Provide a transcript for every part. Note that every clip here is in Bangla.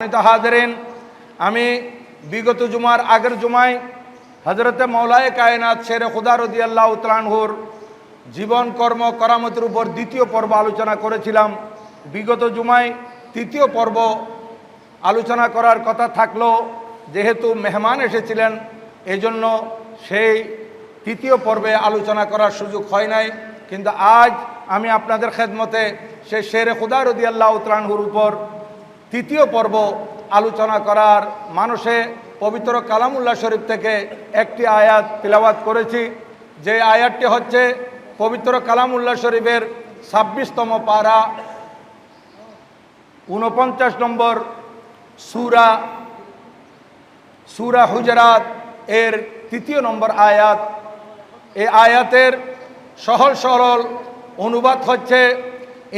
হাজরিন, আমি বিগত জুমার আগের জুমায় হযরতে মাওলায়ে কায়নাত শেরে খুদা রাদিয়াল্লাহু তাআলা আনহুর জীবন কর্ম করামতের উপর দ্বিতীয় পর্ব আলোচনা করেছিলাম। বিগত জুমায় তৃতীয় পর্ব আলোচনা করার কথা থাকলো, যেহেতু মেহমান এসেছিলেন এজন্য সেই তৃতীয় পর্বে আলোচনা করার সুযোগ হয় নাই। কিন্তু আজ আমি আপনাদের খেদমতে সে শেরে খুদা রাদিয়াল্লাহু তাআলা আনহুর উপর তৃতীয় পর্ব আলোচনা করার মানুষে পবিত্র কালামুল্লাহ শরীফ থেকে একটি আয়াত তিলাওয়াত করেছি। যে আয়াতটি হচ্ছে পবিত্র কালামুল্লাহ শরীফের 26তম পারা 49 নম্বর সূরা হুজরাত এর 3 নম্বর আয়াত। এই আয়াতের সহজ সরল অনুবাদ হচ্ছে,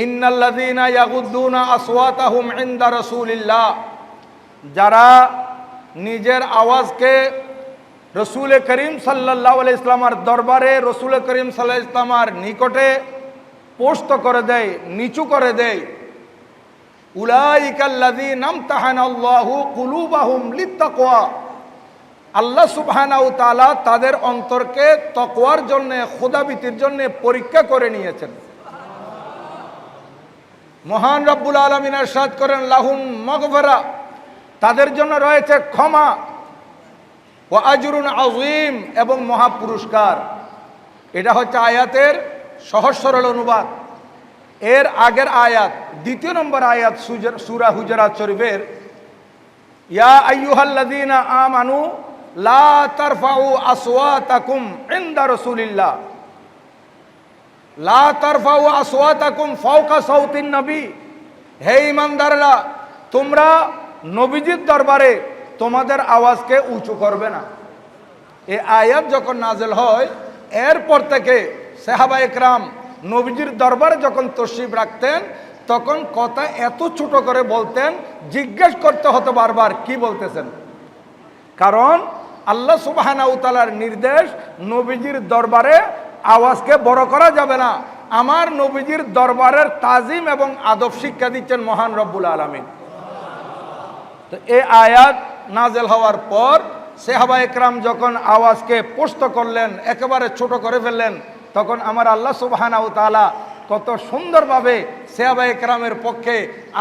ইন্নাল্লাযীনা ইয়াগুদ্দুনা আসওয়াতাহুম ইনদা রাসূলিল্লাহ, যারা নিজের আওয়াজকে রসুল করিম সাল্লাল্লাহু আলাইহি ইসলামের দরবারে রসুল করিম সাল্লাল্লাহু আলাইহি ইসলামের নিকটে পোস্ত করে দেয়, নিচু করে দেয়, উলাইকাল্লাযীনা ইমতাহানাল্লাহু কুলুবাহুম লিত্তাকওয়া, আল্লাহ সুবহানাহু ওয়া তাআলা তাদের অন্তরকে তাকওয়ার জন্য, খোদাভীতির জন্য পরীক্ষা করে নিয়েছেন। মহান রব্বুল আলামিন ইরশাদ করেন, লাহুম মাগফিরা, তাদের জন্য রয়েছে ক্ষমা, ওয়া আজরুন আযীম, এবং মহা পুরস্কার। এটা হচ্ছে আয়াতের সহজ সরল অনুবাদ। এর আগের আয়াত 2 নম্বর আয়াত সূরা হুজরাত শরীফের, ইয়া আইয়ুহাল্লাযীনা আমানু লা তারফাউ আসওয়াতাকুম ইনদা রাসূলিল্লাহ, লা তারফাউ আসওয়াতাকুম ফাওকা সাউতিন নবী, হে ঈমানদাররা, তোমরা নবীজির দরবারে তোমাদের আওয়াজকে উঁচু করবে না। এই আয়াত যখন নাজেল হয়, এরপর থেকে সাহাবায়ে কেরাম নবীজির দরবারে যখন তশরিফ রাখতেন তখন কথা এত ছোট করে বলতেন, জিজ্ঞেস করতে হতো বারবার কি বলতেছেন। কারণ আল্লাহ সুবহানাহু ওয়া তাআলার নির্দেশ, নবীজির দরবারে আওয়াজকে বড় করা যাবে না। আমার নবীজির দরবারের তাজিম এবং আদব শিক্ষা দিচ্ছেন মহান রব্বুল আলামিন। তো এই আয়াত নাজেল হওয়ার পর সাহাবায়ে কেরাম যখন আওয়াজকে পোস্ত করলেন, একেবারে ছোট করে ফেললেন, তখন আমার আল্লাহ সুবহানাহু ওয়া তাআলা কত সুন্দরভাবে সাহাবায়ে কেরামের পক্ষে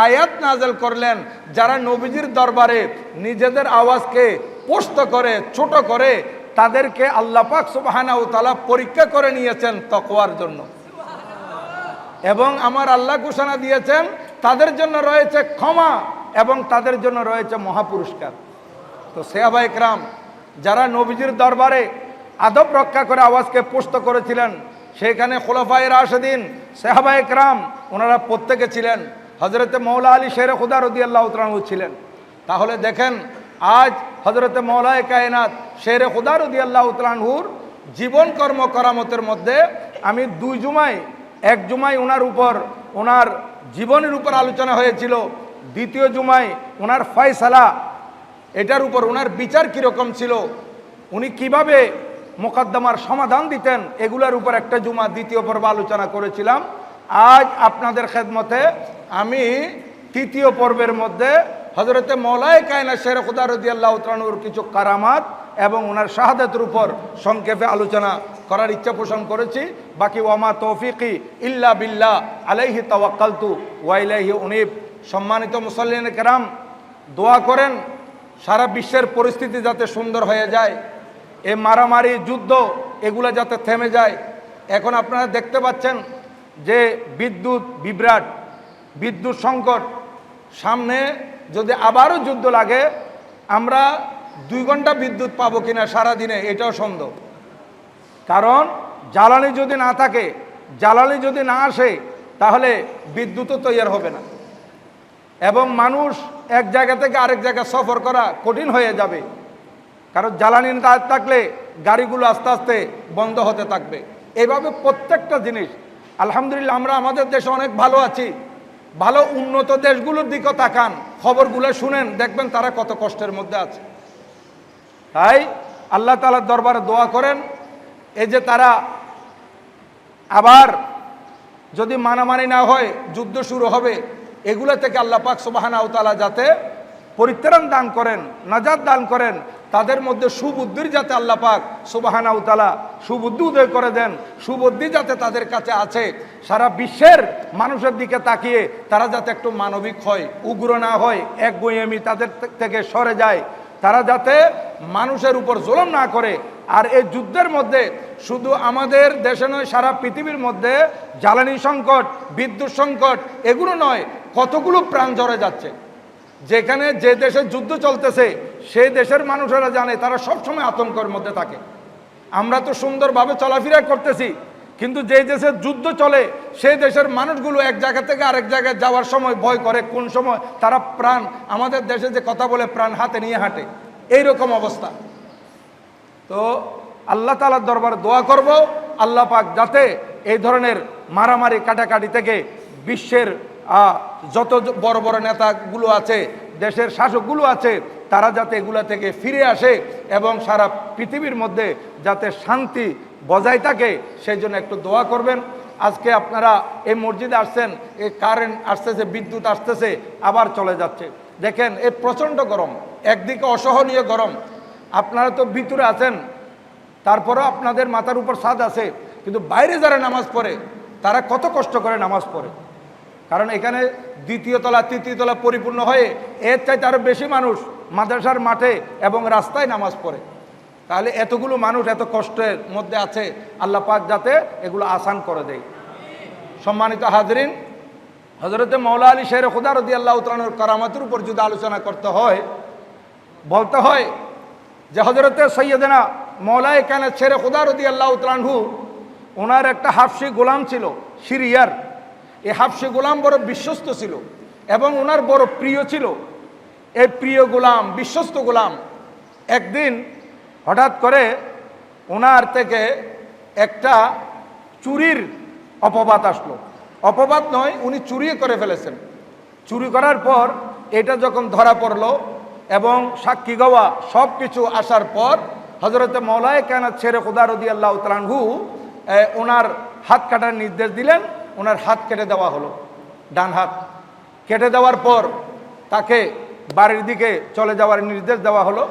আয়াত নাজেল করলেন, যারা নবীজির দরবারে নিজেদের আওয়াজকে পোস্ত করে, ছোট করে, তাদেরকে আল্লাহ পাক সুবহানাহু ওয়া তাআলা পরীক্ষা করে নিয়েছেন তাকওয়ার জন্য। এবং আমার আল্লাহ ঘোষণা দিয়েছেন তাদের জন্য রয়েছে ক্ষমা এবং তাদের জন্য রয়েছে মহাপুরস্কার। তো সাহাবায়ে কেরাম যারা নবীজির দরবারে আদব রক্ষা করে আওয়াজকে পোস্ত করেছিলেন, সেখানে খুলাফায়ে রাশিদিন সাহাবায়ে কেরাম ওনারা প্রত্যেকে ছিলেন। হযরতে মাওলা আলী শেরে খুদা রাদিয়াল্লাহু তাআলা আনহু ছিলেন। তাহলে দেখেন, আজ হযরতে মাওলায়ে কায়নাত শেরে খুদা রাদিয়াল্লাহু তাআলা আনহুর জীবন কর্ম করামতের মধ্যে আমি 2 জুমায়, এক জুমায় ওনার উপর, ওনার জীবনের উপর আলোচনা হয়েছিল, দ্বিতীয় জুমায় ওনার ফয়সালা, এটার উপর ওনার বিচার কীরকম ছিল, উনি কিভাবে মোকদ্দমার সমাধান দিতেন, এগুলোর উপর একটা জুমা দ্বিতীয় পর্ব আলোচনা করেছিলাম। আজ আপনাদের খেদমতে আমি তৃতীয় পর্বের মধ্যে হযরতে মাওলায়ে কায়নাত শেরে খুদা রাদিয়াল্লাহু তাআলা আনহুর কিছু কারামাত এবং ওনার শাহাদাতের উপর সংক্ষেপে আলোচনা করার ইচ্ছা পোষণ করেছি। বাকি ওয়ামা তৌফিকি ইল্লা বিল্লাহ, আলাইহি তাওয়াক্কালতু ওয়া ইলাইহি উনীব। সম্মানিত মুসল্লিন কেরাম, দোয়া করেন সারা বিশ্বের পরিস্থিতি যাতে সুন্দর হয়ে যায়, এ মারামারি, যুদ্ধ, এগুলো যাতে থেমে যায়। এখন আপনারা দেখতে পাচ্ছেন যে বিদ্যুৎ বিভ্রাট, বিদ্যুৎ সংকট, সামনে যদি আবারও যুদ্ধ লাগে আমরা 2 ঘন্টা বিদ্যুৎ পাবো কিনা সারাদিনে, এটাও সন্দেহ। কারণ জ্বালানি যদি না থাকে, জ্বালানি যদি না আসে, তাহলে বিদ্যুৎও তৈরি হবে না এবং মানুষ এক জায়গা থেকে আরেক জায়গায় সফর করা কঠিন হয়ে যাবে। কারণ জ্বালানি না থাকলে গাড়িগুলো আস্তে আস্তে বন্ধ হতে থাকবে। এইভাবে প্রত্যেকটা জিনিস, আলহামদুলিল্লাহ আমরা আমাদের দেশে অনেক ভালো আছি। ভালো উন্নত দেশগুলোর দিকে তাকান, খবরগুলো শুনেন, দেখবেন তারা কত কষ্টের মধ্যে আছে। তাই আল্লাহ তাআলার দরবারে দোয়া করেন, এই যে তারা আবার যদি মানামানি না হয়, যুদ্ধ শুরু হবে, এগুলো থেকে আল্লাহ পাক সুবহানাহু ওয়া তাআলা যাতে পরিত্রাণ দান করেন, নাজাত দান করেন, তাদের মধ্যে সুবুদ্ধির যাতে আল্লাহ পাক সুবহানাহু তাআলা সুবুদ্ধি উদয় করে দেন, সুবুদ্ধি যাতে তাদের কাছে আছে, সারা বিশ্বের মানুষের দিকে তাকিয়ে তারা যাতে একটু মানবিক হয়, উগ্র না হয়, একগুঁয়েমি তাদের থেকে সরে যায়, তারা যাতে মানুষের উপর জুলুম না করে। আর এই যুদ্ধের মধ্যে শুধু আমাদের দেশে নয়, সারা পৃথিবীর মধ্যে জ্বালানি সংকট, বিদ্যুৎ সংকট, এগুলো নয়, কতগুলো প্রাণ ঝরে যাচ্ছে। যেখানে যে দেশে যুদ্ধ চলতেছে সেই দেশের মানুষেরা জানে, তারা সবসময় আতঙ্কের মধ্যে থাকে। আমরা তো সুন্দরভাবে চলাফেরা করতেছি, কিন্তু যে দেশে যুদ্ধ চলে সেই দেশের মানুষগুলো এক জায়গা থেকে আরেক জায়গায় যাওয়ার সময় ভয় করে, কোন সময় তারা প্রাণ, আমাদের দেশে যে কথা বলে প্রাণ হাতে নিয়ে হাঁটে, এইরকম অবস্থা। তো আল্লাহ তাআলার দরবারে দোয়া করব, আল্লাহ পাক যাতে এই ধরনের মারামারি কাটাকাটি থেকে বিশ্বের যত বড় বড় নেতাগুলো আছে, দেশের শাসকগুলো আছে, তারা যাতে এগুলা থেকে ফিরে আসে এবং সারা পৃথিবীর মধ্যে যাতে শান্তি বজায় থাকে, সেই জন্য একটু দোয়া করবেন। আজকে আপনারা এই মসজিদে আসছেন, এই কারেন্ট আসতেছে, বিদ্যুৎ আসতেছে, আবার চলে যাচ্ছে। দেখেন এই প্রচণ্ড গরম, একদিকে অসহনীয় গরম, আপনারা তো ভিতরে আছেন, তারপরেও আপনাদের মাথার উপর ছাদ আছে, কিন্তু বাইরে যারা নামাজ পড়ে তারা কত কষ্ট করে নামাজ পড়ে। কারণ এখানে দ্বিতীয় তলা তৃতীয় তলা পরিপূর্ণ হয়ে এর চাইতে আরও বেশি মানুষ মাদ্রাসার মাঠে এবং রাস্তায় নামাজ পড়ে। তাহলে এতগুলো মানুষ এত কষ্টের মধ্যে আছে, আল্লাহ পাক যাতে এগুলো আসান করে দেয়। সম্মানিত হাজরিন, হযরতে মওলা আলী শের খুদা রাদিয়াল্লাহু তাআলা আনহুর কারামাতের উপর যদি আলোচনা করতে হয়, বলতে হয় যে হযরতে সৈয়দনা মওলায়ে কায়নাত শের খুদা রাদিয়াল্লাহু তাআলা আনহু, ওনার একটা হাফসি গোলাম ছিল সিরিয়ার। এই হাফসি গোলাম বড় বিশ্বস্ত ছিল এবং ওনার বড় প্রিয় ছিল। এই প্রিয় গোলাম, বিশ্বস্ত গোলাম, একদিন হঠাৎ করে ওনার থেকে একটা চুরির অপবাদ আসলো। অপবাদ নয়, উনি চুরি করে ফেলেছেন। চুরি করার পর এটা যখন ধরা পড়লো এবং সাক্ষী গাওয়া সব কিছু আসার পর হযরতে মওলায়ে কায়নাত শের খুদা রাদিয়াল্লাহু তাআলা আনহু ওনার হাত কাটার নির্দেশ দিলেন। ওনার হাত কেটে দেওয়া হলো, ডান হাত কেটে দেওয়ার পর তাকে বাড়ির দিকে চলে যাওয়ার নির্দেশ দেওয়া হলো।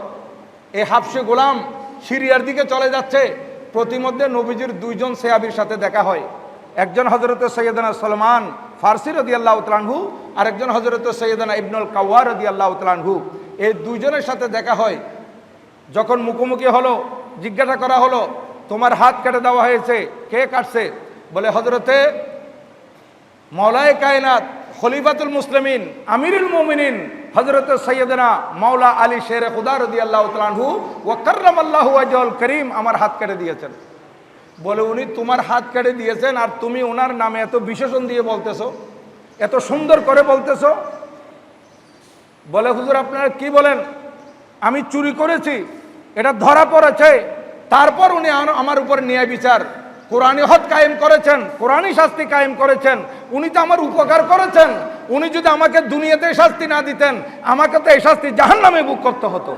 এই হাফসি গোলাম সিরিয়ার দিকে চলে যাচ্ছে। প্রতিমধ্যে নবীজির দুইজন সাহাবীর সাথে দেখা হয়। একজন হযরতে সৈয়দনা সলমান ফারসি রাদিয়াল্লাহু তাআলা আনহু, আর একজন হযরতে সৈয়দনা ইবনুল কাওয়া রাদিয়াল্লাহু তাআলা আনহু। এই দুইজনের সাথে দেখা হয়। যখন মুখোমুখি হলো, জিজ্ঞাসা করা হলো, তোমার হাত কেটে দেওয়া হয়েছে, কে কাটছে? বলে হযরতে মওলায়ে কায়নাত খলিফাতুল মুসলিমিন আমিরুল মুমিনিন হযরত সৈয়দনা মাওলা আলী শের খুদা রাদিয়াল্লাহু তাআলা আনহু ওয়া কাররামাল্লাহু ওয়াজহুল করিম আমার হাত কেটে দিয়েছেন। বলে উনি তোমার হাত কেটে দিয়েছেন আর তুমি ওনার নামে এত বিশেষণ দিয়ে বলতেছো, এত সুন্দর করে বলতেছো। বলে হুজুর আপনারা কি বলেন? আমি চুরি করেছি, এটা ধরা পড়েছে, তারপর উনি আমার উপর ন্যায় বিচার কোরআনী হদ কায়েম করেছেন, কোরআনী শাস্তি কায়েম করেছেন। উনি তো আমার উপকার করেছেন। উনি যদি আমাকে দুনিয়াতে শাস্তি না দিতেন, আমাকে তো এই শাস্তি জাহান্নামে ভোগ করতে হতো,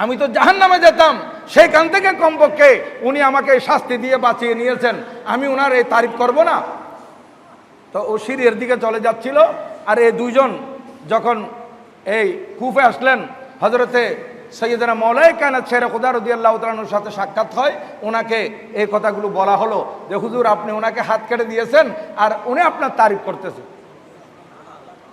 আমি তো জাহান্নামে যেতাম। সেইখান থেকে কমপক্ষে উনি আমাকে এই শাস্তি দিয়ে বাঁচিয়ে নিয়েছেন, আমি ওনার এই তারিফ করব না? তো ও সিরিয়ার দিকে চলে যাচ্ছিল। আর এই দুইজন যখন এই কুফে আসলেন, হযরতে সৈয়দনা মওলায়ে কায়নাত শের খুদা রাদিয়াল্লাহু তাআলা আনহুর সাথে সাক্ষাৎ হয়। ওনাকে এই কথাগুলো বলা হলো যে হুজুর আপনি ওনাকে হাত কেটে দিয়েছেন আর উনি আপনার তারিফ করতেছে।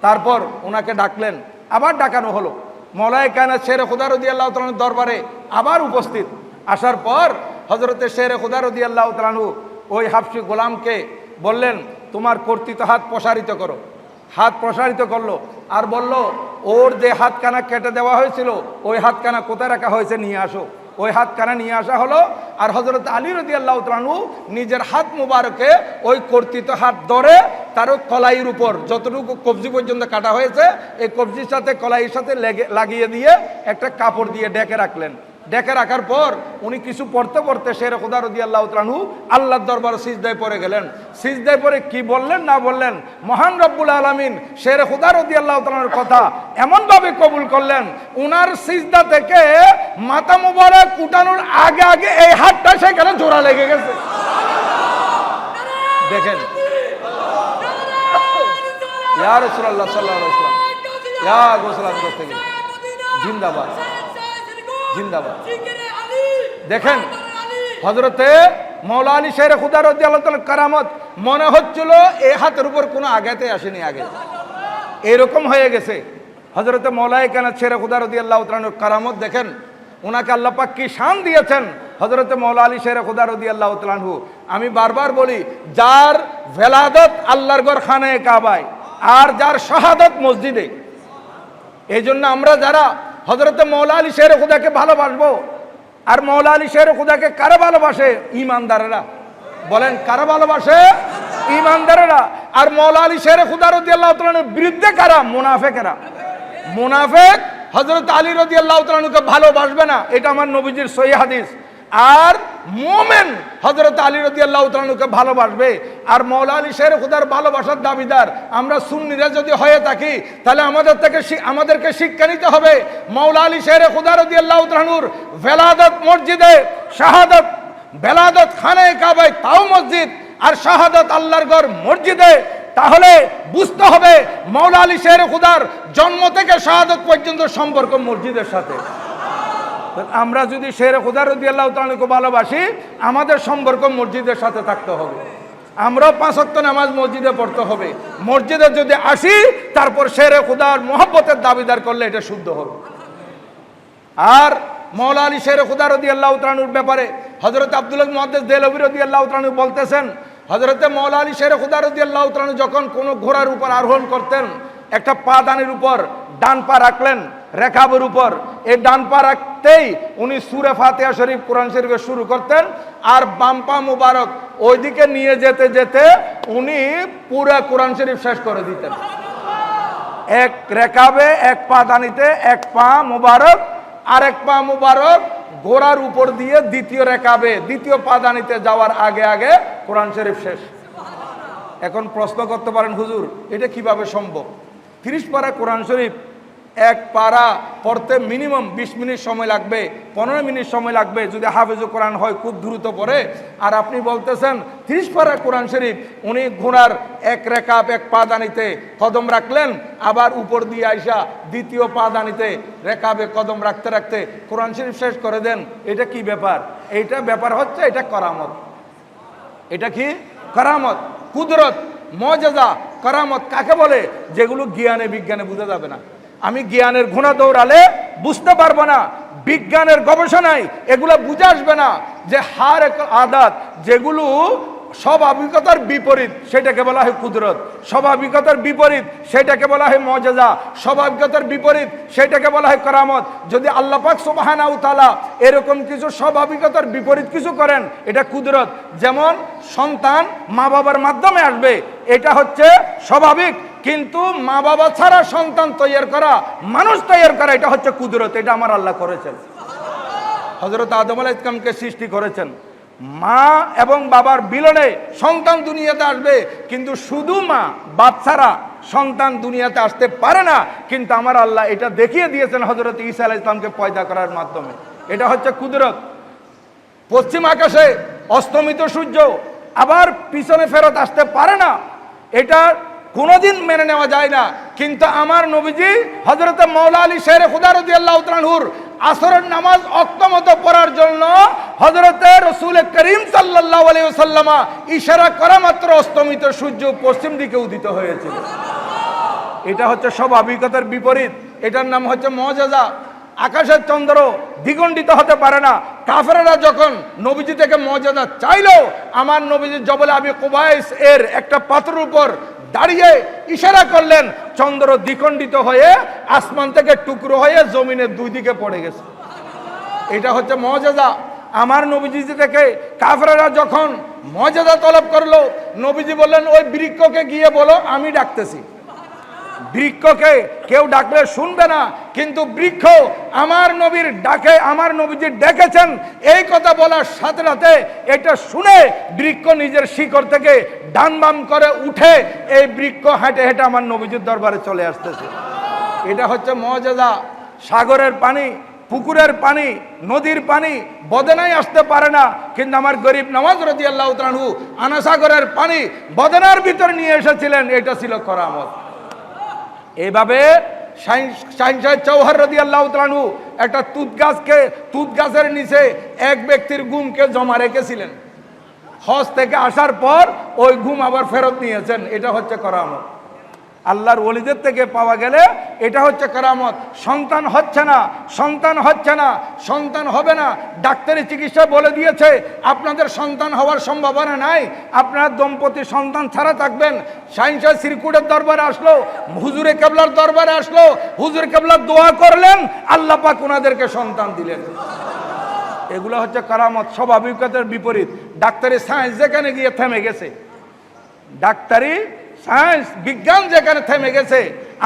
তারপর ওনাকে ডাকলেন, আবার ডাকানো হলো। মওলায়ে কায়নাত শের খুদা রাদিয়াল্লাহু তাআলা আনহুর দরবারে আবার উপস্থিত। আসার পর হযরতে শের খুদা রাদিয়াল্লাহু তাআলা আনহু ওই হাফসি গোলামকে বললেন, তোমার কর্তৃত হাত প্রসারিত করো। হাত প্রসারিত করলো আর বলল, ওর যে হাতখানা কেটে দেওয়া হয়েছিল ওই হাতখানা কোথায় রাখা হয়েছে নিয়ে আসো। ওই হাতখানা নিয়ে আসা হলো। আর হযরত আলী রাদিয়াল্লাহু তাআলা আনহু নিজের হাত মুবারকে ওই কর্তৃত হাত ধরে তার কলাইয়ের উপর যতটুকু কবজি পর্যন্ত কাটা হয়েছে এই কবজির সাথে কলাইয়ের সাথে লাগিয়ে দিয়ে একটা কাপড় দিয়ে ডেকে রাখলেন। ডেকে রাখার পর উনি কিছু পড়তে পড়তে শের খুদা রাদিয়াল্লাহু তাআলা আনহু আল্লাহর দরবারে সিজদায় পড়ে গেলেন। সিজদায় পড়ে কি বললেন না বললেন, মহান রব্বুল আলামিন শের খুদা রাদিয়াল্লাহু তাআলা আনহুর কথা এমনভাবে কবুল করলেন, উনার সিজদা থেকে মাথা মুবারক উঠানোর আগে আগে এই হাতটা সেখানে জোড়া লেগে গেছে। দেখেন ইয়া রাসূলুল্লাহ সাল্লাল্লাহু আলাইহি ওয়াসাল্লাম, ইয়া গোসলাম করতে গেলে জিন্দাবাদ জিন্দাবাদ। দেখেন হযরতে মৌলা আলী শের খুদা রাদিয়াল্লাহু তাআলা কারামত মনে হচ্ছিল এই হাতের উপর কোনো আঘাতে আসেনি, আগে এরকম হয়ে গেছে। হযরতে মৌলাই কানা শের খুদা রাদিয়াল্লাহু তাআলার কারামত দেখেন, ওনাকে আল্লাহ পাক কি শান দিয়েছেন। হযরতে মৌলা আলী শের খুদা রাদিয়াল্লাহু তাআলা, আমি বারবার বলি, যার ভেলাদত আল্লাহর ঘর খানায়ে কাবায় আর যার শাহাদত মসজিদে। এই জন্য আমরা যারা হযরতে মৌলা আলী শের খুদাকে ভালোবাসবো, আর মৌলা আলী শের খুদাকে কারা ভালোবাসে? ঈমানদারেরা। বলেন কারা ভালোবাসে? ঈমানদারেরা। আর মৌলা আলী শের খুদা রাদিয়াল্লাহু তাআলার বিরুদ্ধে কারা? মুনাফিকেরা। মুনাফিক হযরত আলী রাদিয়াল্লাহু তাআলাকে ভালোবাসবে না, এটা আমার নবীজির সহিহ হাদিস। আর মুমিন হযরত আলী রাদিয়াল্লাহু তাআলাকে ভালোবাসবে। আর মৌলা আলী শের খুদার ভালোবাসার দাবিদার আমরা সুন্নিরা যদি হয়ে থাকি, তাহলে আমাদেরকে শিক্ষা নিতে হবে মৌলা আলী শের খুদা রাদিয়াল্লাহু তাআলার ভেলাদত মসজিদে, শাহাদত ভেলাদত খানায়ে কাবায় তাও মসজিদ, আর শাহাদত আল্লাহর ঘর মসজিদে। তাহলে বুঝতে হবে মৌলা আলী শের খুদার জন্ম থেকে শাহাদত পর্যন্ত সম্পর্ক মসজিদের সাথে। আমরা যদি শের খুদা রাদিয়াল্লাহু তাআলাকে ভালোবাসি, আমাদের সম্পর্ক মসজিদের সাথে থাকতে হবে। আমরাও 5 ওয়াক্ত নামাজ মসজিদে পড়তে হবে। মসজিদে যদি আসি, তারপর শের খুদার মহব্বতের দাবিদার করলে এটা শুদ্ধ হবে। আর মৌলা আলী শের খুদা রাদিয়াল্লাহু তাআলার ব্যাপারে হযরত আব্দুল্লাহ মুহাদ্দিস দেহলভী রাদিয়াল্লাহু তাআলা বলতেছেন, হযরতে মৌলা আলী শের খুদা রাদিয়াল্লাহু তাআলা যখন কোনো ঘোড়ার উপর আরোহণ করতেন, একটা পা দানির উপর ডান পা রাখলেন রেকাবের উপর, এই ডান পা রাখতেই উনি সূরা ফাতিহা শরীফ কোরআন শরীফে শুরু করতেন, আর বাম পা মুবারক ওইদিকে নিয়ে যেতে যেতে উনি পুরা কোরআন শরীফ শেষ করে দিতেন। এক রেকাবে এক পা দানিতে এক পা মুবারক, আর এক পা মুবারক ঘোড়ার উপর দিয়ে দ্বিতীয় রেকাবে দ্বিতীয় পা দানিতে যাওয়ার আগে আগে কোরআন শরীফ শেষ। এখন প্রশ্ন করতে পারেন, হুজুর এটা কিভাবে সম্ভব? 30 পারা কোরআন শরীফ এক পারা পড়তে মিনিমাম 20 মিনিট সময় লাগবে, 15 মিনিট সময় লাগবে যদি হাফেজুল কোরআন হয়, খুব দ্রুত পড়ে। আর আপনি বলতেছেন 30 পারা কোরআন শরীফ উনি ঘোড়ার এক রেকাব এক পা দানিতে কদম রাখলেন, আবার উপর দিয়ে আইসা দ্বিতীয় পা দানিতে রেকাবে কদম রাখতে রাখতে কোরআন শরীফ শেষ করে দেন। এটা কি ব্যাপার? এইটা ব্যাপার হচ্ছে এটা কারামত। এটা কি কারামত, কুদরত, মুজিজা। কারামত কাকে বলে? যেগুলো জ্ঞানে বিজ্ঞানে বোঝা যাবে না। আমি জ্ঞানের ঘোড়া দৌড়ালে বুঝতে পারবো না, বিজ্ঞানের গবেষণায় এগুলো বুঝে আসবে না যে হার এক আদাত যেগুলো স্বাভাবিকতার বিপরীত সেটাকে বলা হয় কুদরত, স্বাভাবিকতার বিপরীত সেটাকে বলা হয় মুজিজা, স্বাভাবিকতার বিপরীত সেটাকে বলা হয় কারামত। যদি আল্লাহ পাক সুবহানাহু ওয়া তাআলা এরকম কিছু স্বাভাবিকতার বিপরীত কিছু করেন, এটা কুদরত। যেমন সন্তান মা বাবার মাধ্যমে আসবে, এটা হচ্ছে স্বাভাবিক, কিন্তু মা বাবা ছাড়া সন্তান তৈরি করা, মানুষ তৈরি করা, এটা হচ্ছে কুদরত। এটা আমার আল্লাহ করেছেন। হযরত আদম আলাইহিস সালামকে সৃষ্টি করেছেন, মা এবং বাবার মিলনে সন্তান দুনিয়াতে আসবে, কিন্তু শুধু মা বাপ ছাড়া সন্তান দুনিয়াতে আসতে পারে না। কিন্তু আমার আল্লাহ এটা দেখিয়ে দিয়েছেন হযরত ঈসা আলাইহিস সালামকে পয়দা করার মাধ্যমে। এটা হচ্ছে কুদরত। পশ্চিম আকাশে অস্তমিত সূর্য আবার পিছনে ফেরত আসতে পারে না, এটা কোনোদিন মেনে নেওয়া যায় না। কিন্তু আমার নবীজি হযরত মৌলা আলী শের খুদা রাদিয়াল্লাহু তাআলার আসরের নামাজ অক্তমত পড়ার জন্য হযরতে রাসূল করিম সাল্লাল্লাহু আলাইহি ওয়াসাল্লাম ইশারা করা মাত্র অস্তমিত সূর্য পশ্চিম দিকে উদিত হয়েছিল। এটা হচ্ছে স্বাভাবিকতার বিপরীত, এটার নাম হচ্ছে মুজিজা। আকাশের চন্দ্র দ্বিগণ্ডিত হতে পারে না। কাফেররা যখন নবীজি থেকে মুজিজা চাইলো, আমার নবীজি জবল আবি কুবাইস এর একটা পাথরের উপর দাঁড়িয়ে ইশারা করলেন, চন্দ্র দ্বিখণ্ডিত হয়ে আসমান থেকে টুকরো হয়ে জমিনের দুই দিকে পড়ে গেছে। এটা হচ্ছে মুজিজা। আমার নবীজি থেকে কাফেররা যখন মুজিজা তলব করলো, নবীজি বললেন ওই বৃক্ষকে গিয়ে বলো আমি ডাকতেছি। বৃক্ষকে কেউ ডাকলে শুনবে না, কিন্তু বৃক্ষ আমার নবীর ডাকে, আমার নবীজি ডেকেছেন এই কথা বলার সাথে সাথে এটা শুনে বৃক্ষ নিজের শিকড় থেকে ডান বাম করে উঠে এই বৃক্ষ হেঁটে হেঁটে আমার নবীজির দরবারে চলে আসতেছে। এটা হচ্ছে মুজিজা। সাগরের পানি, পুকুরের পানি, নদীর পানি বদনায় আসতে পারে না, কিন্তু আমার গরিব নওয়াজ রাদিয়াল্লাহু তাআলা আনহু আনাসাগরের পানি বদনার ভিতর নিয়ে এসেছিলেন। এটা ছিল কারামত। এইভাবে শাহিনশাহ চৌহার রাদিয়াল্লাহু তাআলা আনহু একটা তুত গাছের নিচে এক ব্যক্তির ঘুমকে জমা রেখেছিলেন। হজ থেকে আসার পর ওই ঘুম আবার ফেরত নিয়েছেন। এটা হচ্ছে কারামত। আল্লাহর ওলিদের থেকে পাওয়া গেলে এটা হচ্ছে কারামত। সন্তান হচ্ছে না, সন্তান হবে না, ডাক্তারি চিকিৎসা বলে দিয়েছে আপনাদের সন্তান হওয়ার সম্ভাবনা নাই, আপনার দম্পতি সন্তান ছাড়া থাকবেন। শাহিনশাহ শ্রীকুটের দরবারে আসলো, হুজুরে কেবলার দরবারে আসলো, হুজুর কেবলার দোয়া করলেন, আল্লাহ পাক ওনাদেরকে সন্তান দিলেন। এগুলো হচ্ছে কারামত, স্বাভাবিকতার বিপরীত। ডাক্তারি সায়েন্স যেখানে গিয়ে থেমে গেছে, ডাক্তারি সায়েন্স বিজ্ঞান যেখানে থেমে গেছে,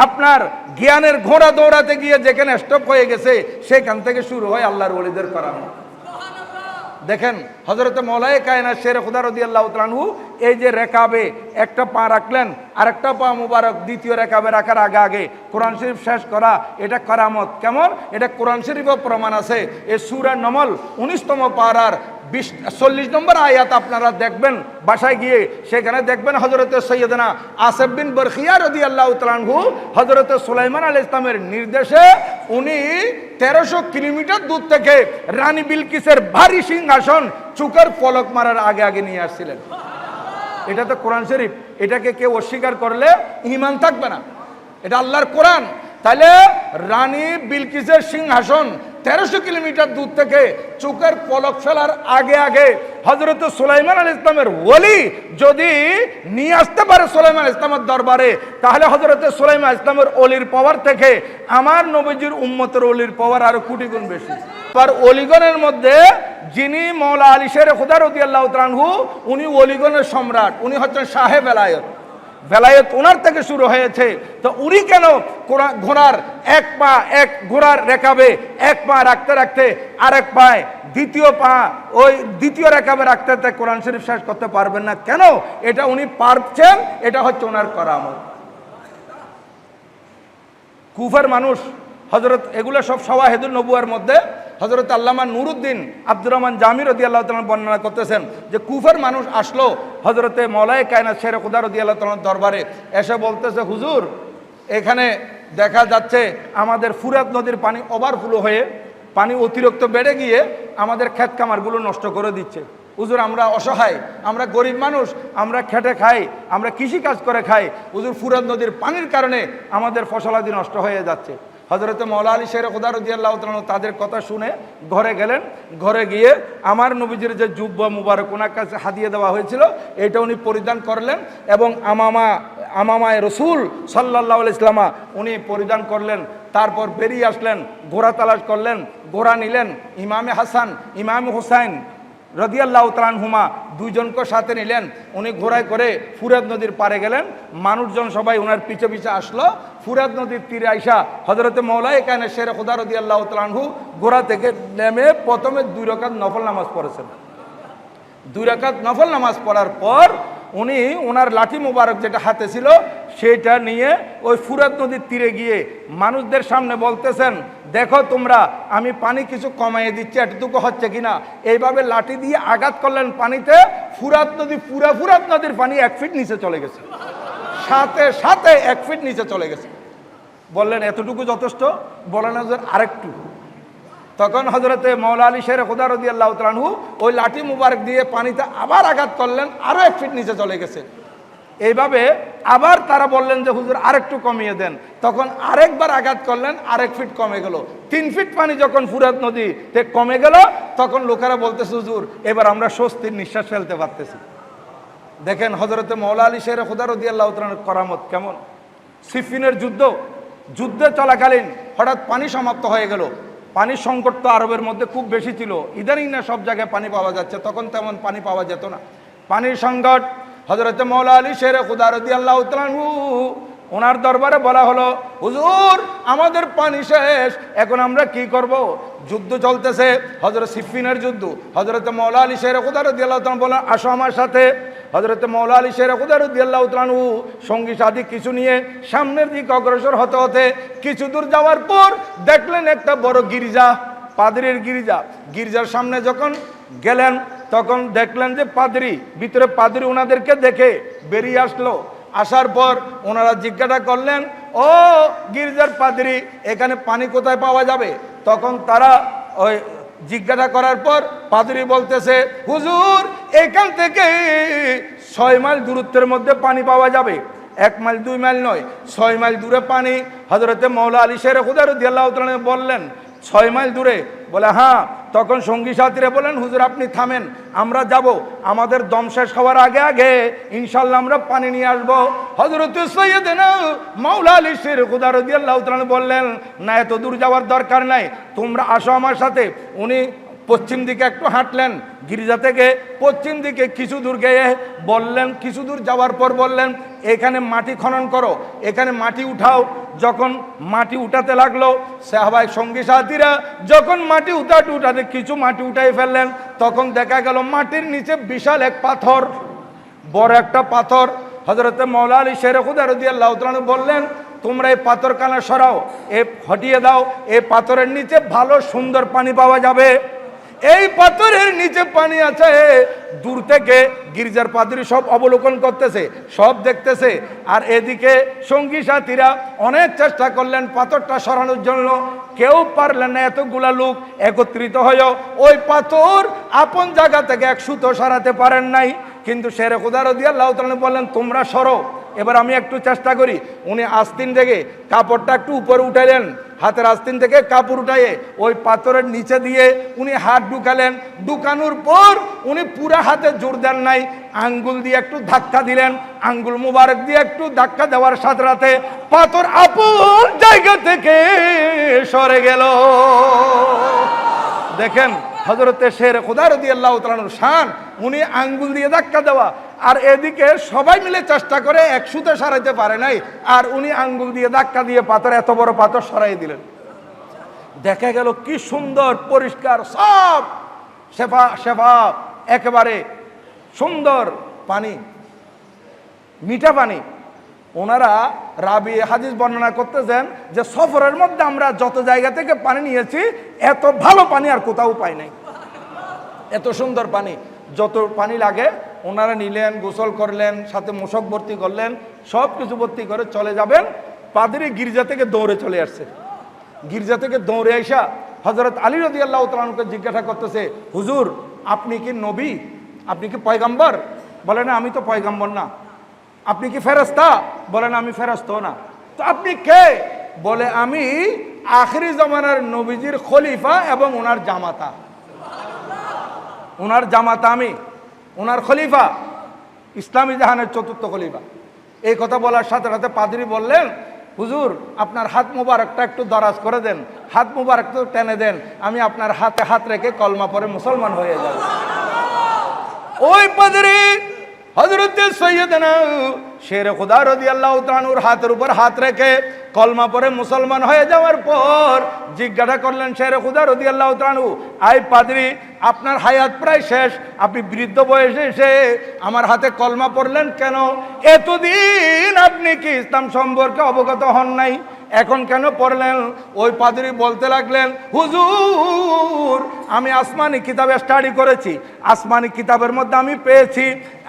আপনার জ্ঞানের ঘোড়া দৌড়াতে গিয়ে যেখানে স্টপ হয়ে গেছে, সেখান থেকে শুরু হয় আল্লাহর ওলিদের কারামত। দেখেন হযরতে মওলাই কায়নাত শের খুদা রাদিয়াল্লাহু তাআলা আনহু এই যে রেকাবে একটা পা রাখলেন, আরেকটা পা মুবারক দ্বিতীয় রেকাবে রাখার আগে কোরআন শরীফ শেষ করা, এটা কারামত। কেমন? এটা কোরআন শরীফেও প্রমাণ আছে। এই সূরা নমল 19তম পারার 40 নম্বর আয়াত আপনারা দেখবেন বাসায় গিয়ে, সেখানে দেখবেন হযরতে সৈয়দনা আসিফ বিন বরখিয়া রাদিয়াল্লাহু তাআলা আনহু হযরতে সুলাইমান আলাইহিস সালামের নির্দেশে উনি 1300 কিলোমিটার দূর থেকে রানী বিলকিসের ভারী সিংহাসন চুকের পলক মারার আগে নিয়ে আসছিলেন। এটা তো কোরআন শরীফ, এটাকে কেউ অস্বীকার করলে ঈমান থাকবে না। এটা আল্লাহর কোরআন। তাহলে রানী বিলকিসের সিংহাসন 1300 কিলোমিটার দূর থেকে চোখের পলক ফেলার আগে হযরত সুলাইমান আলাইহিস সালামের ওলি যদি নিয়ে আসতে পারে সুলাইমান আলাইহিস সালামের দরবারে, তাহলে হযরত সুলাইমান আলাইহিস সালামের ওলির পাওয়ার থেকে আমার নবীজির উম্মতের ওলির পাওয়ার আরো কোটি গুণ বেশি। আর ওলিগণের মধ্যে যিনি মওলা আলী শের খুদা রাদিয়াল্লাহু তাআলা আনহু, উনি ওলিগণের সম্রাট, উনি হচ্ছেন শাহে বেলায়েত। বেলায়েত ওনার থেকে শুরু হয়েছে। তো উনি কেন ঘোড়ার ঘোড়ার রেকাবে এক পা রাখতে আরেক পায় দ্বিতীয় রেকাবে রাখতে কোরআন শরীফ শেষ করতে পারবেন না কেন? এটা উনি পারছেন, এটা হচ্ছে ওনার কারামত। কুফার মানুষ হযরত, এগুলো সব শাওয়াহিদুন নবুয়ার মধ্যে হযরত আল্লামা নুরউদ্দিন আব্দুর রহমান জামি রাদিয়াল্লাহু তাআলা বর্ণনা করতেছেন যে কুফার মানুষ আসলো হযরতে মওলাই কায়নাত শের খুদা রাদিয়াল্লাহু তাআলার দরবারে, এসে বলতেছে, হুজুর এখানে দেখা যাচ্ছে আমাদের ফুরাত নদীর পানি ওভারফ্লো হয়ে পানি অতিরিক্ত বেড়ে গিয়ে আমাদের ক্ষেত খামারগুলো নষ্ট করে দিচ্ছে। হুজুর আমরা অসহায়, আমরা গরিব মানুষ, আমরা খেটে খাই, আমরা কৃষি কাজ করে খাই, হুজুর ফুরাত নদীর পানির কারণে আমাদের ফসলাদি নষ্ট হয়ে যাচ্ছে। হযরতে মওলা আলী শের খুদা রাদিয়াল্লাহু তাআলা তাদের কথা শুনে ঘরে গেলেন। ঘরে গিয়ে আমার নবীজির যে জুব্বা মুবারক ওনার কাছে হাদিয়া দেওয়া হয়েছিল, এটা উনি পরিধান করলেন এবং আমামায় রসুল সাল্লাল্লাহু আলাইহি ওয়াসাল্লাম উনি পরিধান করলেন। তারপর বেরিয়ে আসলেন, ঘোড়া তালাশ করলেন, ঘোড়া নিলেন। ইমামে হাসান, ইমামে হুসাইন রাদিয়াল্লাহু তাআলা আনহুমা দুইজনকে সাথে নিলেন। উনি ঘোড়ায় করে ফুরাত নদীর পারে গেলেন। মানুষজন সবাই ওনার পিছে আসলো। ফুরাত নদীর তীরে আইসা হযরতে মওলাই কায়নাত শের খুদা রাদিয়াল্লাহু তাআলা আনহু ঘোড়া থেকে নেমে প্রথমে 2 রাকাত নফল নামাজ পড়েছেন। 2 রাকাত নফল নামাজ পড়ার পর উনি ওনার লাঠি মুবারক যেটা হাতে ছিল সেটা নিয়ে ওই ফুরাত নদীর তীরে গিয়ে মানুষদের সামনে বলতেছেন, দেখো তোমরা, আমি পানি কিছু কমাইয়ে দিচ্ছি, এতটুকু হচ্ছে কিনা। এইভাবে লাঠি দিয়ে আঘাত করলেন পানিতে। ফুরাত নদীর পানি 1 ফিট নিচে চলে গেছে, সাথে 1 ফিট নিচে চলে গেছে। বললেন এতটুকু যথেষ্ট? বলেন আরেকটু। তখন হযরতে মওলা আলী শের খুদা রাদিয়াল্লাহু তাআলা আনহু ওই লাঠি মুবারক দিয়ে পানিতে আবার আঘাত করলেন, আরো 1 ফিট নিচে চলে গেছে। এইভাবে আবার তারা বললেন যে হুজুর আরেকটু কমিয়ে দেন। তখন আরেকবার আঘাত করলেন, 1 ফিট কমে গেল। 3 ফিট পানি যখন ফুরাত নদীতে কমে গেল, তখন লোকেরা বলতেছে, হুজুর এবার আমরা স্বস্তির নিঃশ্বাস ফেলতে পারতেছি। দেখেন হযরতে মওলা আলী শের খুদা রাদিয়াল্লাহু তাআলার কারামত কেমন। সিফিনের যুদ্ধে চলাকালীন হঠাৎ পানি সমাপ্ত হয়ে গেল। পানির সংকট তো আরবের মধ্যে খুব বেশি ছিল। ইদানিং না সব জায়গায় পানি পাওয়া যাচ্ছে, তখন তেমন পানি পাওয়া যেত না। পানির সংকট। হযরতে মওলা আলী শের খুদা রাদিয়াল্লাহু তাআলা আনহু ওনার দরবারে বলা হলো, হুজুর আমাদের পানি শেষ, এখন আমরা কি করব? যুদ্ধ চলতেছে, হযরত সিফিনের যুদ্ধ। হযরতে মওলা আলী শের খুদা রাদিয়াল্লাহু তাআলা বলেন, আসো আমার সাথে। হযরতে মওলা আলী শের খুদা রাদিয়াল্লাহু তাআলা আনহু সঙ্গী সাথী কিছু নিয়ে সামনের দিকে অগ্রসর হতে কিছু দূর যাওয়ার পর দেখলেন একটা বড় গির্জা, পাদ্রীর গির্জা। গির্জার সামনে যখন গেলেন তখন দেখলেন যে ভিতরে পাদ্রী ওনাদেরকে দেখে বেরিয়ে আসলো। আসার পর ওনারা জিজ্ঞাসা করলেন, ও গির্জার পাদ্রী, এখানে পানি কোথায় পাওয়া যাবে? তখন তারা ওই জিজ্ঞাসা করার পর পাদ্রী বলতেছে, হুজুর এখান থেকে 6 মাইল দূরত্বের মধ্যে পানি পাওয়া যাবে। 1 মাইল 2 মাইল নয়, 6 মাইল দূরে পানি। হযরতে মওলা আলী শের খুদা রাদিয়াল্লাহু তাআলা বললেন 6 মাইল দূরে? বলে হ্যাঁ। তখন সঙ্গী সাথীরা বলেন, হুজুর আপনি থামেন, আমরা যাব, আমাদের দম শেষ হওয়ার আগে আগে ইনশাল্লাহ আমরা পানি নিয়ে আসবো। হযরত সৈয়দনা মওলা আলী শের খুদা রাদিয়াল্লাহু তাআলা বললেন, না এত দূর যাওয়ার দরকার নাই, তোমরা আসো আমার সাথে। উনি পশ্চিম দিকে একটু হাঁটলেন, গির্জা থেকে পশ্চিম দিকে কিছু দূর গিয়ে বললেন, কিছু দূর যাওয়ার পর বললেন, এখানে মাটি খনন করো, এখানে মাটি উঠাও। যখন মাটি উঠাতে লাগলো, সাহাবায়ে সঙ্গী সাথীরা যখন মাটি উঠাতে কিছু মাটি উঠাই ফেললেন, তখন দেখা গেল মাটির নিচে বিশাল এক পাথর, বড় একটা পাথর। হযরতে মওলা আলী শের খুদা রাদিয়াল্লাহু তাআলা বললেন, তোমরা এই পাথর কানা সরাও, এ হটিয়ে দাও, এই পাথরের নিচে ভালো সুন্দর পানি পাওয়া যাবে। এই পাথরের নিচে পানি আছে। দূর থেকে গির্জার পাদ্রী সব অবলোকন করতেছে, সব দেখতেছে। আর এদিকে সঙ্গী সাথীরা অনেক চেষ্টা করলেন পাথরটা সরানোর জন্য, কেউ পারলেন না। এতগুলা লোক একত্রিত হয়ে ওই পাথর আপন জায়গা থেকে 1 সুতো সরাতে পারেন নাই। কিন্তু শের খুদা রাদিয়াল্লাহু তাআলা বললেন, তোমরা সরো, এবার আমি একটু চেষ্টা করি। উনি আস্তিন থেকে কাপড়টা একটু উপরে উঠাইলেন, হাতের আস্তিন থেকে কাপড় উঠাইয়ে ওই পাথরের নিচে দিয়ে উনি হাত ঢুকালেন। ঢুকানোর পর উনি পুরা হাতে জোর দেন নাই, আঙ্গুল দিয়ে একটু ধাক্কা দিলেন। আঙ্গুল মুবারক দিয়ে একটু ধাক্কা দেওয়ার সাথে সাথে পাথর আপন জায়গা থেকে সরে গেল। দেখেন হযরতে শের খুদা রাদিয়াল্লাহু তাআলার শান, উনি আঙ্গুল দিয়ে ধাক্কা দেওয়া, আর এদিকে সবাই মিলে চেষ্টা করে 1 সুতো সরাইতে পারে নাই, আর উনি আঙ্গুল দিয়ে ধাক্কা দিয়ে পাথর, এত বড় পাথর সরাই দিলেন। দেখা গেল কি সুন্দর পরিষ্কার, সব শেফা একেবারে সুন্দর পানি, মিঠা পানি। ওনারা রাবি হাদিস বর্ণনা করতেছেন যে সফরের মধ্যে আমরা যত জায়গা থেকে পানি নিয়েছি, এত ভালো পানি আর কোথাও পাই নাই। এত সুন্দর পানি, যত পানি লাগে ওনারা নিলেন, গোসল করলেন, সাথে মোশক ভর্তি করলেন, সব কিছু ভর্তি করে চলে যাবেন। পাদ্রী গির্জা থেকে দৌড়ে চলে আসছে। গির্জা থেকে দৌড়ে আইসা হযরত আলী রাদিয়াল্লাহু তাআলা আনহুকে জিজ্ঞাসা করতেছে, হুজুর আপনি কি নবী, আপনি কি পয়গম্বর? বলে না, আমি তো পয়গম্বর না। আপনি কি ফেরেশতা? বলে না, আমি ফেরেশতা না। তো আপনি কে? বলে আমি আখিরি জামানার নবীজির খলিফা এবং ওনার জামাতা। ওনার জামাতা আমি, ওনার খলিফা, ইসলামী জাহানের 4র্থ খলিফা। এই কথা বলার সাথে সাথে পাদ্রী বললেন, হুজুর আপনার হাত মুবারকটা একটু দরাজ করে দেন, হাত মুবারক তো টেনে দেন, আমি আপনার হাতে হাত রেখে কলমা পরে মুসলমান হয়ে যাব। ওই পাদ্রী হযরতে সৈয়দনা শের খুদা রাদিয়াল্লাহু তাআলার হাতের উপর হাত রেখে কলমা পরে মুসলমান হয়ে যাওয়ার পর জিজ্ঞাসা করলেন শের খুদা রাদিয়াল্লাহু তাআলা, আই পাদ্রী আপনার হায়াত প্রায় শেষ, আপনি বৃদ্ধ বয়সে এসে আমার হাতে কলমা পড়লেন কেন? এতদিন আপনি কি ইসলাম সম্পর্কে অবগত হন নাই, এখন কেন পড়লেন? ওই পাদ্রী বলতে লাগলেন, হুজুর আমি আসমানি কিতাবে স্টাডি করেছি, আসমানি কিতাবের মধ্যে আমি পেয়েছি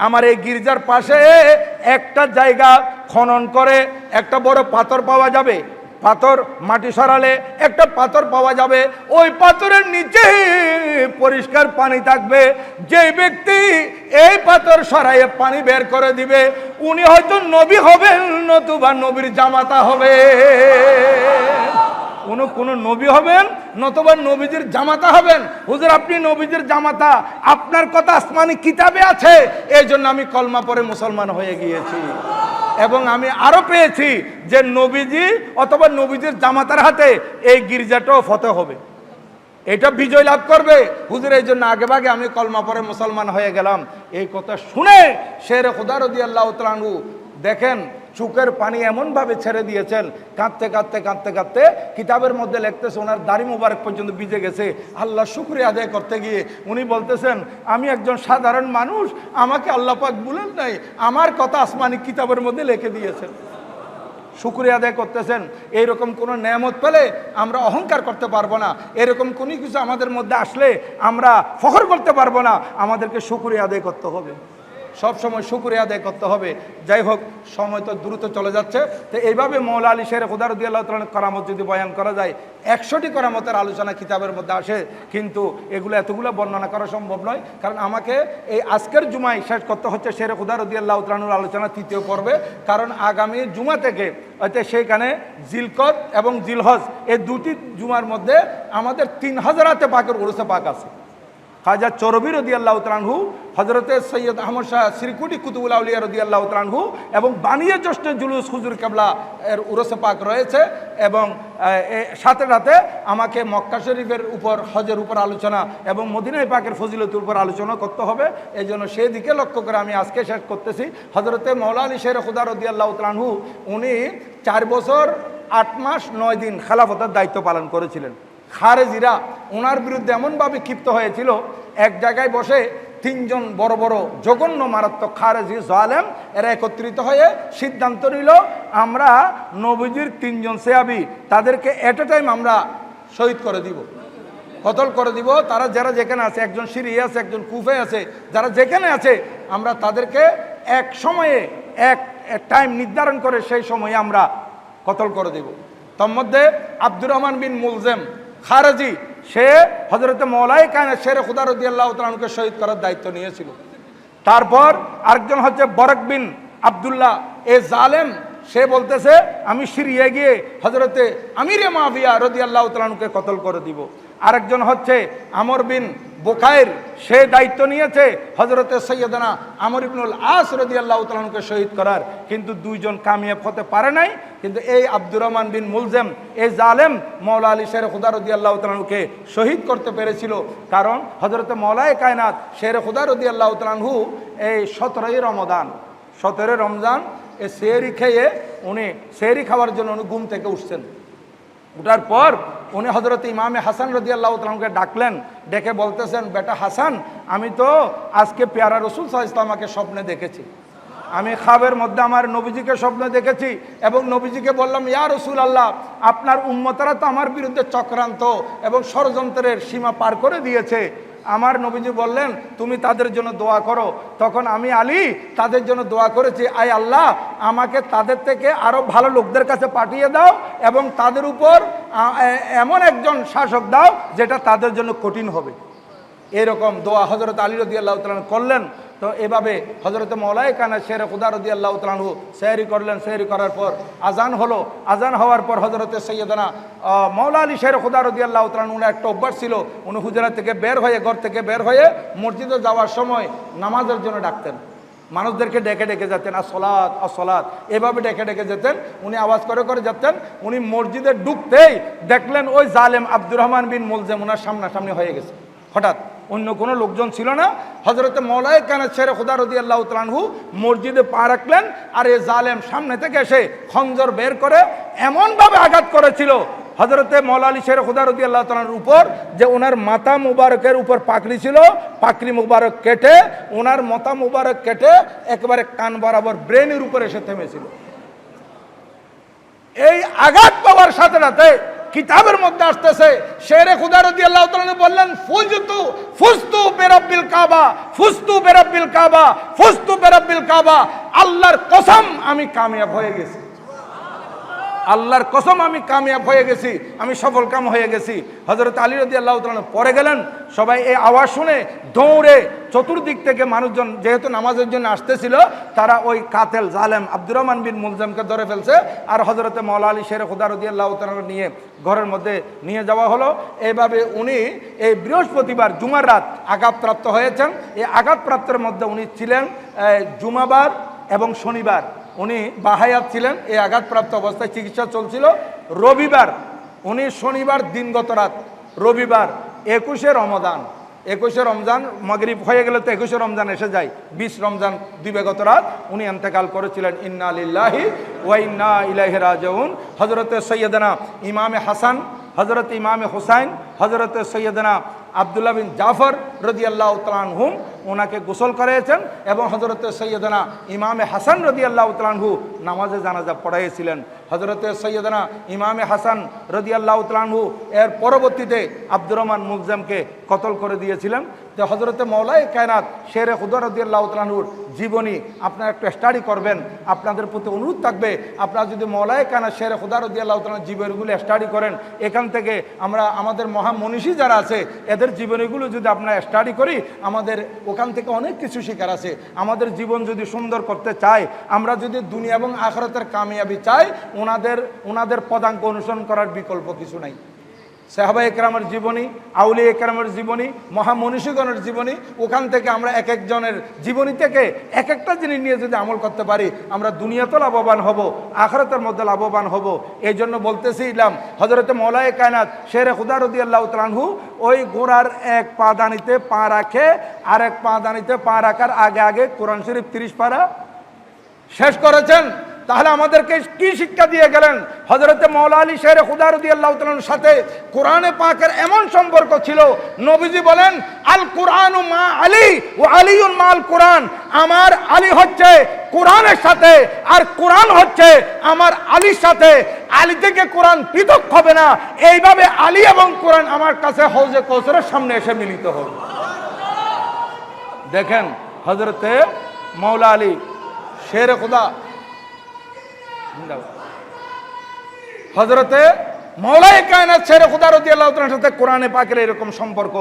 আমার এই গির্জার পাশে একটা জায়গা খনন করে একটা বড় পাথর পাওয়া যাবে। পাথর মাটি সরালে একটা পাথর পাওয়া যাবে, ওই পাথরের নিচে পরিষ্কার পানি থাকবে। যে ব্যক্তি এই পাথর সরাইয়ে পানি বের করে দিবে, উনি হয়তো নবী হবেন, নতুবা নবীর জামাতা হবে। কোনো নবী হবেন, নতুবা নবীজির জামাতা হবেন। হুজুর আপনি নবীজির জামাতা, আপনার কথা আসমানি কিতাবে আছে, এই জন্য আমি কলমা পরে মুসলমান হয়ে গিয়েছি। এবং আমি আরো পেয়েছি যে নবীজি অথবা নবীজির জামাতার হাতে এই গির্জাটাও ফতহ হবে, এটা বিজয় লাভ করবে। হুজুর এই জন্য আগে ভাগে আমি কলমা পরে মুসলমান হয়ে গেলাম। এই কথা শুনে শের খুদা রাদিয়াল্লাহু তাআলা আনহু দেখেন চোখের পানি এমনভাবে ছেড়ে দিয়েছেন, কাঁদতে কাঁদতে কাঁদতে কাঁদতে কিতাবের মধ্যে লিখতেছে ওনার দাড়ি মুবারক পর্যন্ত ভিজে গেছে। আল্লাহ শুকরিয়া আদায় করতে গিয়ে উনি বলতেছেন, আমি একজন সাধারণ মানুষ, আমাকে আল্লাহ পাক বলেন নাই, আমার কথা আসমানি কিতাবের মধ্যে লিখে দিয়েছেন। শুকরিয়া আদায় করতেছেন। এইরকম কোনো নেয়ামত পেলে আমরা অহংকার করতে পারবো না, এরকম কোনো কিছু আমাদের মধ্যে আসলে আমরা ফখর করতে পারবো না, আমাদেরকে শুকরিয়া আদায় করতে হবে। সব সময় শুকরিয়া আদায় করতে হবে। যাই হোক, সময় তো দ্রুত চলে যাচ্ছে। তো এইভাবে মৌলা আলী শের খুদা রাদিয়াল্লাহু তাআলার কারামত যদি বয়ান করা যায়, 100টি কারামতের আলোচনা কিতাবের মধ্যে আসে, কিন্তু এগুলো এতগুলো বর্ণনা করা সম্ভব নয়। কারণ আমাকে এই আজকের জুমায় শেষ করতে হচ্ছে শের খুদা রাদিয়াল্লাহু তাআলার আলোচনা 3য় পর্বে। কারণ আগামী জুমা থেকে সেইখানে জিলকদ এবং জিলহজ এই দুটি জুমার মধ্যে আমাদের 3000 পাকের উরুসে পাক আছে। খাজা চরবি রাদিয়াল্লাহু তাআলা আনহু, হযরতে সৈয়দ আহমদ শাহ শ্রীকুটি কুতুবুল আউলিয়া রাদিয়াল্লাহু তাআলা আনহু এবং বানিয়ে জশ্নে জুলুস হুজুর কেবলা এর উরুসে পাক রয়েছে। এবং সাথে সাথে আমাকে মক্কা শরীফের উপর, হজের উপর আলোচনা এবং মদিনায় পাকের ফজিলতের উপর আলোচনা করতে হবে। এই জন্য সেই দিকে লক্ষ্য করে আমি আজকে শেষ করতেছি। হযরতে মৌলা আলী শের খুদা রাদিয়াল্লাহু তাআলা আনহু উনি 4 বছর 8 মাস 9 দিন খেলাফতের দায়িত্ব পালন করেছিলেন। খারেজিরা ওনার বিরুদ্ধে এমনভাবে ক্ষিপ্ত হয়েছিল, এক জায়গায় বসে 3 জন বড় বড় জঘন্য মারাত্মক খারেজি জালেম এরা একত্রিত হয়ে সিদ্ধান্ত নিল, আমরা নবীজির 3 জন সাহাবী তাদেরকে এট এ টাইম আমরা শহীদ করে দিব, কতল করে দিব। তারা যারা যেখানে আছে, একজন সিরিয়া আছে, একজন কুফে আছে, যারা যেখানে আছে আমরা তাদেরকে এক সময়ে এক টাইম নির্ধারণ করে সেই সময়ে আমরা কতল করে দিব। তার মধ্যে আব্দুর রহমান বিন মুলজেম খারেজি, সে হযরতে মৌলাই কায়নাত শের খুদা রাদিয়াল্লাহু তাআলা আনহুকে শহীদ করার দায়িত্ব নিয়েছিল। তারপর আরেকজন হচ্ছে বরক বিন আব্দুল্লাহ, এ জালেম, সে বলতেছে আমি সিরিয়া গিয়ে হযরতে আমিরে মুআবিয়া রাদিয়াল্লাহু তাআলা আনহুকে কতল করে দিব। আরেকজন হচ্ছে আমর বিন বুকাইর, সে দায়িত্ব নিয়েছে হযরতে সৈয়দনা আমর ইবনুল আস রাদিয়াল্লাহু তাআলা আনহুকে শহীদ করার, কিন্তু 2 জন কামিয়াব হতে পারে নাই। কিন্তু এই আব্দুর রহমান বিন মুলজেম, এই জালেম মৌলা আলী শের খুদা রাদিয়াল্লাহু তাআলা আনহুকে শহীদ করতে পেরেছিল। কারণ হযরতে মৌলায়ে কায়নাত শের খুদা রাদিয়াল্লাহু তাআলা আনহু এই 17ই রমজান এই সেহরি খেয়ে উনি সেহরি খাওয়ার জন্য উনি ঘুম থেকে উঠছেন। উঠার পর উনি হযরত ইমামে হাসান রাদিয়াল্লাহু তাআলা আনহুকে ডাকলেন, ডেকে বলতেছেন, বেটা হাসান, আমি তো আজকে পেয়ারা রাসূল সাল্লাল্লাহু আলাইহি ওয়াসাল্লামকে স্বপ্নে দেখেছি, আমি খাবের মধ্যে আমার নবীজিকে স্বপ্নে দেখেছি এবং নবীজিকে বললাম, ইয়া রাসূলুল্লাহ, আপনার উম্মতরা তো আমার বিরুদ্ধে চক্রান্ত এবং ষড়যন্ত্রের সীমা পার করে দিয়েছে। আমার নবীজি বললেন তুমি তাদের জন্য দোয়া করো। তখন আমি আলী তাদের জন্য দোয়া করেছি, আয় আল্লাহ, আমাকে তাদের থেকে আরো ভালো লোকদের কাছে পাঠিয়ে দাও এবং তাদের উপর এমন একজন শাসক দাও যেটা তাদের জন্য কঠিন হবে। এরকম দোয়া হযরত আলী রাদিয়াল্লাহু তাআলা করলেন। তো এভাবে হযরত মৌলায়ে কায়নাত শের খুদা রাদিয়াল্লাহু তাআলা আনহু সেহরি করলেন। সেহরি করার পর আজান হলো। আজান হওয়ার পর হযরতে সৈয়দনা মৌলা আলী শের খুদা রাদিয়াল্লাহু তাআলা আনহু একটা অভ্যাস ছিল, উনি হুজরা থেকে বের হয়ে, ঘর থেকে বের হয়ে মসজিদে যাওয়ার সময় নামাজের জন্য ডাকতেন, মানুষদেরকে ডেকে ডেকে যেতেন, আসসালাত আসসালাত, এভাবে ডেকে ডেকে যেতেন। উনি আওয়াজ করে করে যেতেন। উনি মসজিদে ঢুকতেই দেখলেন ওই জালেম আব্দুর রহমান বিন মুলজেম ওনার সামনাসামনি হয়ে গেছে। হঠাৎ, অন্য কোনো লোকজন ছিল না। হযরতে মৌলায়ে কায়নাত শের খুদা রাদিয়াল্লাহু তাআলা আনহু মসজিদে পা রাখলেন, আর এই জালেম সামনে থেকে এসে খঞ্জর বের করে এমনভাবে আঘাত করেছিল হযরতে মৌলা আলী শের খুদা রাদিয়াল্লাহু তাআলার উপর, যে ওনার মাথা মুবারকের উপর পাকড়ি ছিল, পাকড়ি মুবারক কেটে, ওনার মাথা মুবারক কেটে একেবারে কান বরাবর ব্রেনের উপর এসে থেমেছিল। এই আঘাত পাওয়ার সাথে সাথে কিতাবের মধ্যে আসতেছে, শেরে খুদা রাদিয়াল্লাহু তাআলা বললেন, ফুজতু বিরাব্বিল কাবা, ফুজতু বিরাব্বিল কাবা, ফুজতু বিরাব্বিল কাবা, আল্লাহর কসম আমি কামিয়াব হয়ে গেছি, আল্লাহর কসম আমি কামিয়াব হয়ে গেছি, আমি সফল কাম হয়ে গেছি। হযরত আলী রাদিয়াল্লাহু তাআলা পরে গেলেন। সবাই এই আওয়াজ শুনে দৌড়ে চতুর্দিক থেকে মানুষজন যেহেতু নামাজের জন্য আসতেছিল, তারা ওই কাতেল জালেম আব্দুর রহমান বিন মুলজেমকে ধরে ফেলছে। আর হযরতে মৌলা আলী শের খুদা রাদিয়াল্লাহু তাআলা নিয়ে ঘরের মধ্যে নিয়ে যাওয়া হলো। এইভাবে উনি এই বৃহস্পতিবার জুমার রাত আঘাতপ্রাপ্ত হয়েছেন। এই আঘাতপ্রাপ্তের মধ্যে উনি ছিলেন জুমাবার এবং শনিবার উনি বাহায়াত ছিলেন। এই আঘাতপ্রাপ্ত অবস্থায় চিকিৎসা চলছিল। রবিবার উনি, শনিবার দিনগত রাত, রবিবার 21শে রমজান মাগরিব হয়ে গেলে তো 21শে রমজান এসে যায়, 20 রমজান দিবাগত রাত উনি ইন্তেকাল করেছিলেন। ইন্না লিল্লাহি ওয়া ইন্না ইলাইহি রাজিউন। হযরতে সৈয়দনা ইমামে হাসান, হযরতে ইমামে হুসাইন, হযরতে সৈয়দনা আব্দুল্লাহ বিন জাফর রাদিয়াল্লাহু তাআলা আনহুম ওনাকে গোসল করিয়েছেন এবং হযরতে সৈয়দনা ইমামে হাসান রাদিয়াল্লাহু তাআলা আনহু নামাজে জানাজা পড়াইছিলেন। হযরতে সৈয়দনা ইমামে হাসান রাদিয়াল্লাহু তাআলা আনহু এর পরবর্তীতে আব্দুর রহমান মুলজেমকে কতল করে দিয়েছিলেন। তো তো হযরতে মাওলায়ে কায়নাত শেরে খুদা রাদিয়াল্লাহু তাআলা আনহুর জীবনী আপনারা একটু স্টাডি করবেন। আপনাদের প্রতি অনুরোধ থাকবে, আপনারা যদি মাওলায়ে কায়নাত শেরে খুদা রাদিয়াল্লাহু তাআলার জীবনীগুলো স্টাডি করেন, এখান থেকে আমরা আমাদের মহামনীষী যারা আছে এদের জীবনীগুলো যদি আপনারা স্টাডি করি, আমাদের ওখান থেকে অনেক কিছু শেখার আছে। আমাদের জীবন যদি সুন্দর করতে চাই, আমরা যদি দুনিয়া এবং আখিরাতের কামিয়াবি চাই, ওনাদের পদাঙ্ক অনুসরণ করার বিকল্প কিছু নাই। সাহাবা একরামের জীবনী, আউলিয়া একরামের জীবনী, মহামনীষীগণের জীবনী, ওখান থেকে আমরা এক একজনের জীবনী থেকে এক একটা জিনিস নিয়ে যদি আমল করতে পারি, আমরা দুনিয়াতেও লাভবান হব, আখিরাতের মধ্যে লাভবান হব। এই জন্য বলতেছিলাম, হযরতে মাওলায়ে কায়নাত শেরে খুদা রাদিয়াল্লাহু তাআলা আনহু ওই ঘোড়ার এক পা দানিতে পা রাখে, আর এক পা দানিতে পা রাখার আগে আগে কোরআন শরীফ 30 পারা শেষ করেছেন। তাহলে আমাদেরকে কি শিক্ষা দিয়ে গেলেন? হযরতে মাওলা আলী শেরে খুদা রাদিয়াল্লাহু তাআলার সাথে কোরআনে পাকের এমন সম্পর্ক ছিল, নবীজি বলেন আল কুরআনু মা আলী ওয়া আলীউন মা আল কুরআন। আমার আলী হচ্ছে কোরআনের সাথে, আর কোরআন হচ্ছে আমার আলীর সাথে। আলী থেকে কোরআন পৃথক হবে না। এইভাবে আলী এবং কোরআন আমার কাছে হৌজে কৌসরের সামনে এসে মিলিত হবে। দেখেন হযরতে মাওলা আলী শেরে খুদা, হযরতে মাওলায়ে কায়নাত শেরে খুদা রাদিয়াল্লাহু তাআলার সাথে কোরআনে পাকের এরকম সম্পর্ক,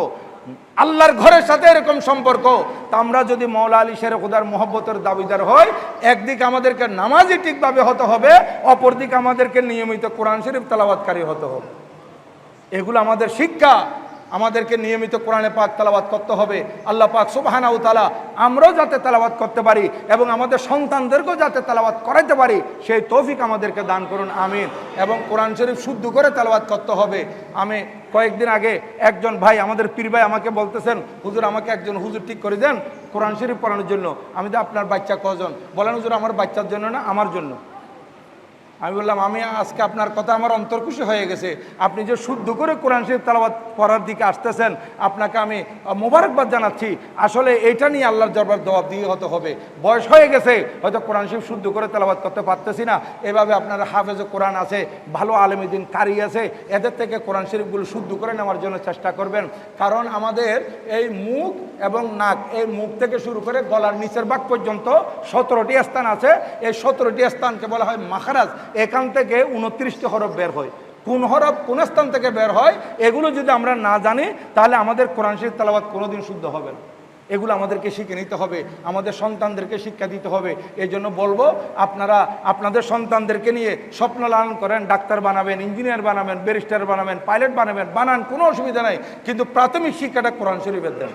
আল্লাহর ঘরের সাথে এরকম সম্পর্ক। তা আমরা যদি মাওলা আলী শেরে খুদার মহব্বতের দাবিদার হই, একদিকে আমাদেরকে নামাজি ঠিকভাবে হতে হবে, অপরদিকে আমাদেরকে নিয়মিত কোরআন শরীফ তেলাওয়াতকারী হতে হবে। এগুলো আমাদের শিক্ষা। আমাদেরকে নিয়মিত কোরআনে পাক তেলাওয়াত করতে হবে। আল্লাহ পাক সুবহানাহু ওয়া তাআলা আমরাও যাতে তেলাওয়াত করতে পারি এবং আমাদের সন্তানদেরকেও যাতে তেলাওয়াত করাইতে পারি, সেই তৌফিক আমাদেরকে দান করুন, আমিন। এবং কোরআন শরীফ শুদ্ধ করে তেলাওয়াত করতে হবে। আমি কয়েকদিন আগে একজন ভাই, আমাদের পীর ভাই, আমাকে বলতেছেন, হুজুর আমাকে একজন হুজুর ঠিক করে দেন কোরআন শরীফ পড়ানোর জন্য। আমি তো আপনার বাচ্চা কজন? বলেন হুজুর আমার বাচ্চার জন্য না, আমার জন্য। আমি বললাম আমি আজকে আপনার কথা আমার অন্তর খুশি হয়ে গেছে। আপনি যে শুদ্ধ করে কোরআন শরীফ তেলাওয়াত পড়ার দিকে আসতেছেন, আপনাকে আমি মোবারকবাদ জানাচ্ছি। আসলে এইটা নিয়ে আল্লাহর দরবার জবাব দিয়ে হতে হবে। বয়স হয়ে গেছে, হয়তো কোরআন শরীফ শুদ্ধ করে তেলাওয়াত করতে পারতেছি না। এভাবে আপনার হাফেজে কোরআন আছে, ভালো আলেমুদ্দিন কারি আছে, এদের থেকে কোরআন শরীফগুলো শুদ্ধ করে নেওয়ার জন্য চেষ্টা করবেন। কারণ আমাদের এই মুখ এবং নাক, এই মুখ থেকে শুরু করে গলার নিচের ভাগ পর্যন্ত 17টি স্থান আছে। এই 17টি স্থানকে বলা হয় মাখরাজ। এখান থেকে 29টি হরফ বের হয়। কোন হরফ কোন স্থান থেকে বের হয়, এগুলো যদি আমরা না জানি, তাহলে আমাদের কোরআন শরীফ তেলাওয়াত কোনোদিন শুদ্ধ হবে না। এগুলো আমাদেরকে শিখে নিতে হবে, আমাদের সন্তানদেরকে শিক্ষা দিতে হবে। এই জন্য বলবো, আপনারা আপনাদের সন্তানদেরকে নিয়ে স্বপ্ন লালন করেন, ডাক্তার বানাবেন, ইঞ্জিনিয়ার বানাবেন, ব্যারিস্টার বানাবেন, পাইলট বানান, কোনো অসুবিধা নাই। কিন্তু প্রাথমিক শিক্ষাটা কোরআন শরীফের দেন,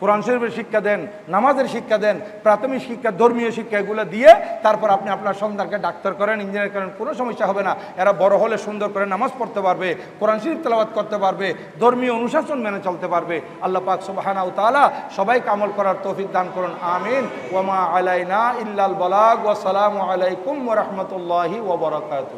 কোরআন শরীফের শিক্ষা দেন, নামাজের শিক্ষা দেন, প্রাথমিক শিক্ষা, ধর্মীয় শিক্ষা, এগুলো দিয়ে তারপর আপনি আপনার সন্তানকে ডাক্তার করেন, ইঞ্জিনিয়ার করেন, কোনো সমস্যা হবে না। এরা বড় হলে সুন্দর করে নামাজ পড়তে পারবে, কোরআন শরীফ তেলাওয়াত করতে পারবে, ধর্মীয় অনুশাসন মেনে চলতে পারবে। আল্লাহ পাক সুবহানাহু ওয়া তাআলা সবাইকে আমল করার তৌফিক দান করুন, আমিন। ওয়া মা আলাইনা ইল্লাল বালাগ। ওয়া আসসালামু আলাইকুম ওয়া রাহমাতুল্লাহি ওয়া বারাকাতুহু।